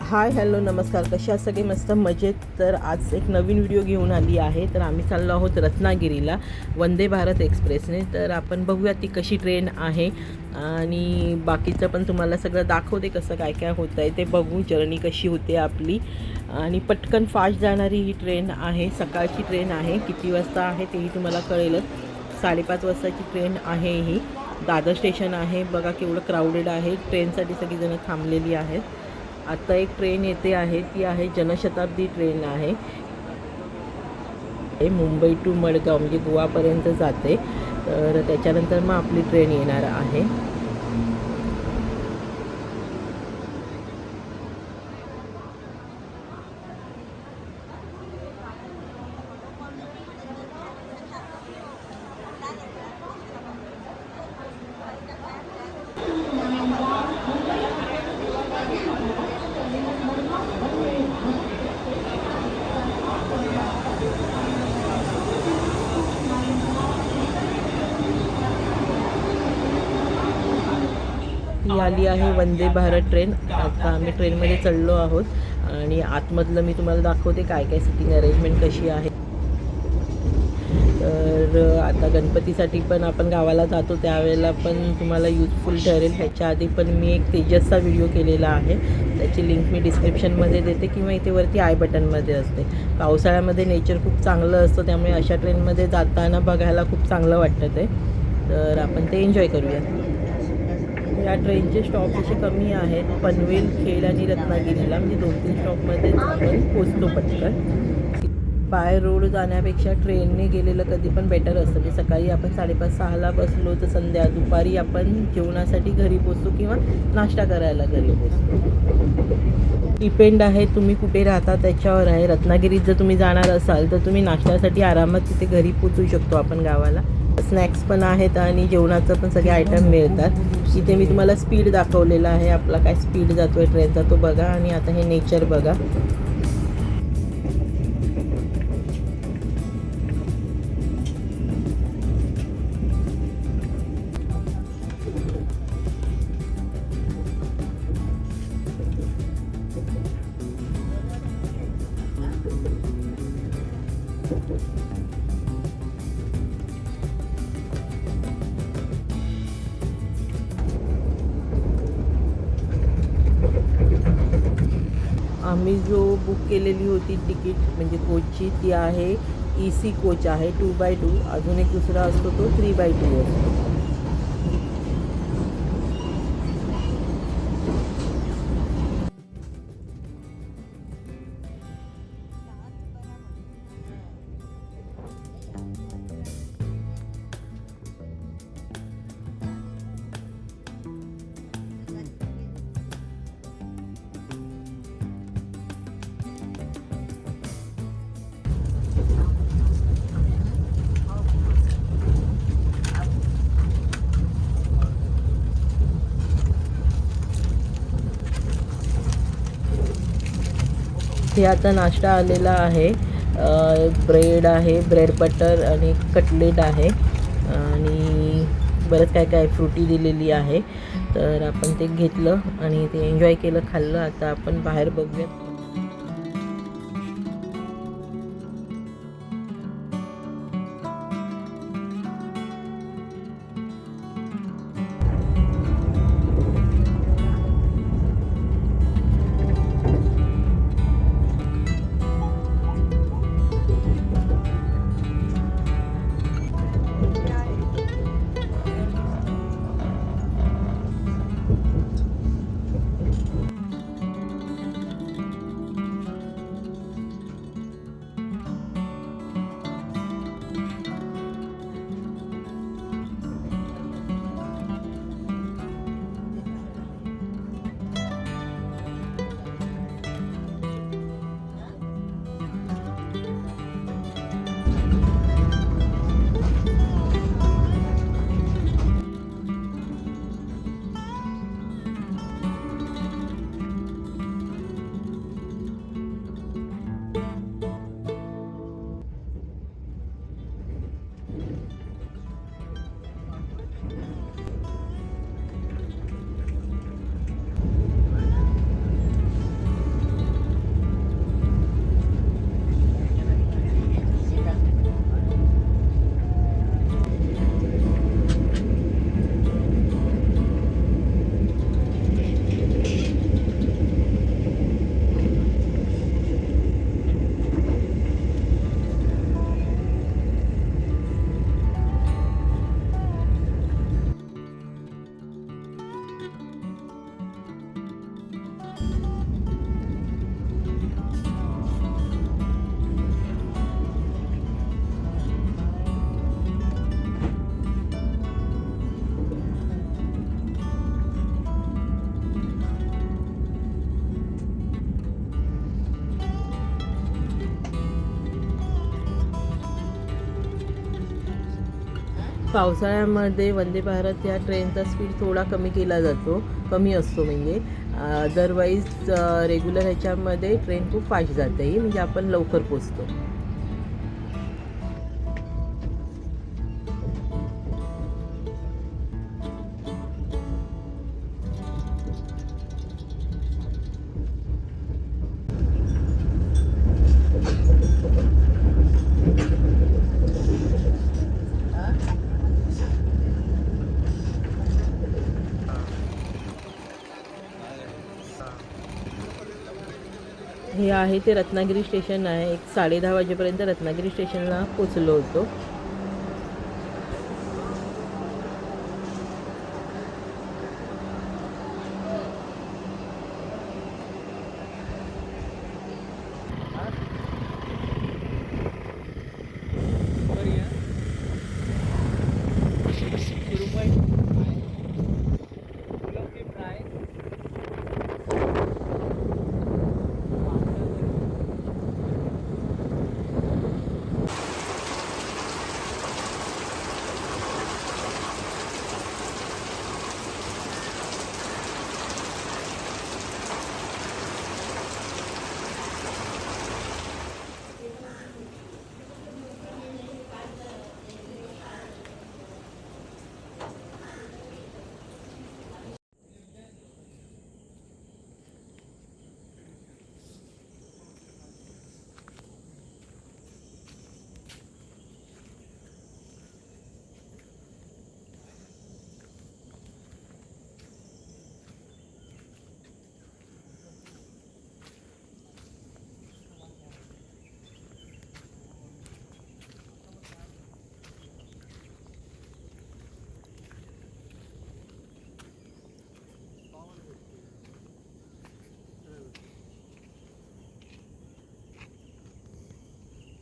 Hi hello नमस्कार, कशा सगळे मस्त मजेत. तर आज एक नवीन व्हिडिओ घेऊन आली आहे. तर आम्ही चाललो आहोत रत्नागिरीला वंदे भारत एक्सप्रेसने. तर आपण बघूया ती कशी ट्रेन आहे आणि बाकीचं पण तुम्हाला सगळं दाखवते कसं काय काय होतं आहे ते बघू, जर्नी कशी होते आपली. आणि पटकन फास्ट जाणारी ही ट्रेन आहे, सकाळची ट्रेन आहे. किती वाजता आहे तेही तुम्हाला कळेलच. 5:30 वाजताची ट्रेन आहे ही. दादर स्टेशन आहे, बघा केवढं क्राऊडेड आहे. ट्रेनसाठी सगळीजणं थांबलेली आहेत. आता एक ट्रेन येते आहे, ती आहे जनशताब्दी ट्रेन आहे. मुंबई टू मडगाव म्हणजे गोवापर्यंत जाते. तर त्याच्यानंतर मग आपली ट्रेन येणार आहे. ही आली आहे वंदे भारत ट्रेन. आता आम्ही ट्रेनमध्ये चढलो आहोत आणि आतमधलं मी तुम्हाला दाखवते काय काय सिटिंग अरेंजमेंट कशी आहे. तर आता गणपतीसाठी पण आपण गावाला जातो त्यावेळेला पण तुम्हाला यूजफुल ठरेल. ह्याच्या आधी पण मी एक तेजसचा व्हिडिओ केलेला आहे, त्याची लिंक मी डिस्क्रिप्शनमध्ये देते किंवा इथे वरती आय बटनमध्ये असते. पावसाळ्यामध्ये नेचर खूप चांगलं असतं, त्यामुळे अशा ट्रेनमध्ये जाताना बघायला खूप चांगलं वाटतं ते. तर आपण ते एन्जॉय करूया. या ट्रेनचे स्टॉप असे कमी आहेत, पनवेल, खेड आणि रत्नागिरीला, म्हणजे 2-3 स्टॉपमध्येच आपण पोचतो पटकन. बाय रोड जाण्यापेक्षा ट्रेनने गेलेलं कधी पण बेटर असतं. म्हणजे सकाळी आपण 5:30-6ला बसलो तर दुपारी आपण जेवणासाठी घरी पोचतो किंवा नाश्ता करायला घरी पोचतो. डिपेंड आहे तुम्ही कुठे राहता त्याच्यावर आहे. रत्नागिरीत जर तुम्ही जाणार असाल तर तुम्ही नाश्त्यासाठी आरामात तिथे घरी पोचू शकतो आपण गावाला. स्नॅक्स पण आहेत आणि जेवणाचं पण सगळे आयटम मिळतात. इथे मी तुम्हाला स्पीड दाखवलेला आहे, आपला काय स्पीड जातो आहे ट्रेनचा तो बघा. आणि आता हे नेचर बघा. आम्ही जो बुक केलेली होती तिकीट म्हणजे कोचची, ती आहे AC कोच आहे 2x2. अजून एक दुसरा असतो तो 3x2 असतो. हे आता नाश्ता आलेला आहे. ब्रेड आहे, ब्रेड बटर आणि कटलेट आहे आणि बरंच काय काय फ्रुटी दिलेली आहे. तर आपण ते घेतलं आणि ते एन्जॉय केलं, खाल्लं. आता आपण बाहेर बघूया. पावसाळ्यामध्ये वंदे भारत या ट्रेनचा स्पीड थोडा कमी केला जातो, कमी असतो म्हणजे. अदरवाईज रेग्युलर ह्याच्यामध्ये ट्रेन खूप फास्ट जाते ही, म्हणजे आपण लवकर पोचतो. हे आहे ते रत्नागिरी स्टेशन आहे. 10:30 वाजेपर्यंत रत्नागिरी स्टेशनला पोचलो होतो.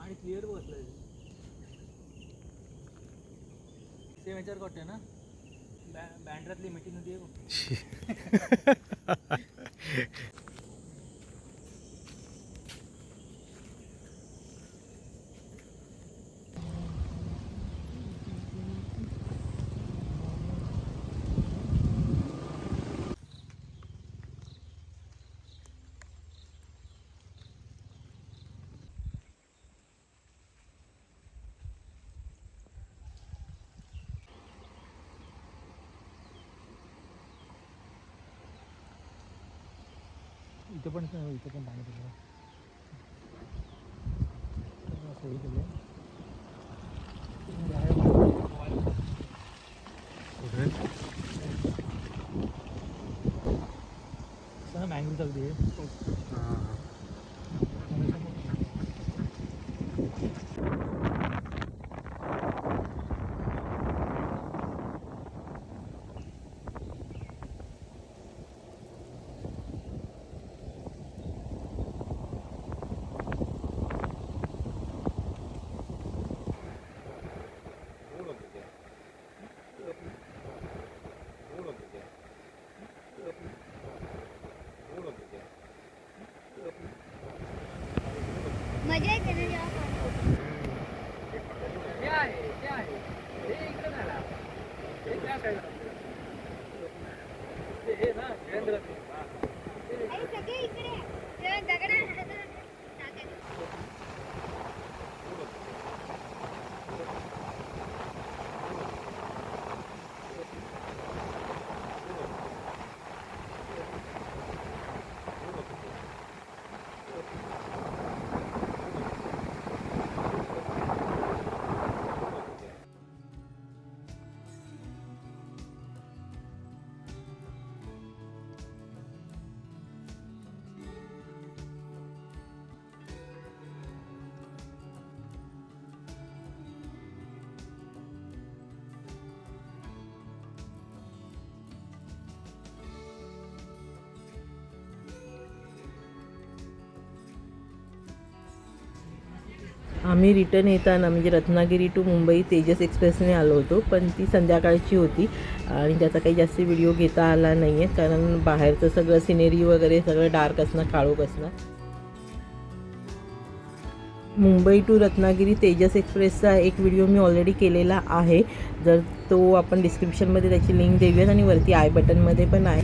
आणि क्लिअर बसलाय सेम याच्यावर वाटतं ना बँड्रातली मीटिंग होती इथं पण पाणी पडलं सोयी केली मँगल चालते मजा येते ना सगळे इकडे दगडा आम्ही रिटर्न येताना म्हणजे रत्नागिरी टू मुंबई तेजस एक्सप्रेसने आलो होतो, पण ती संध्याकाळची होती आणि त्याचा काही जास्त व्हिडिओ घेता आला नाही आहे, कारण बाहेरचं सगळं सिनेरी वगैरे सगळं डार्क असणं, काळोख असणं. मुंबई टू रत्नागिरी तेजस एक्सप्रेसचा एक व्हिडिओ मी ऑलरेडी केलेला आहे. जर तो आपण डिस्क्रिप्शनमध्ये त्याची लिंक देऊयात आणि वरती आय बटनमध्ये पण आहे.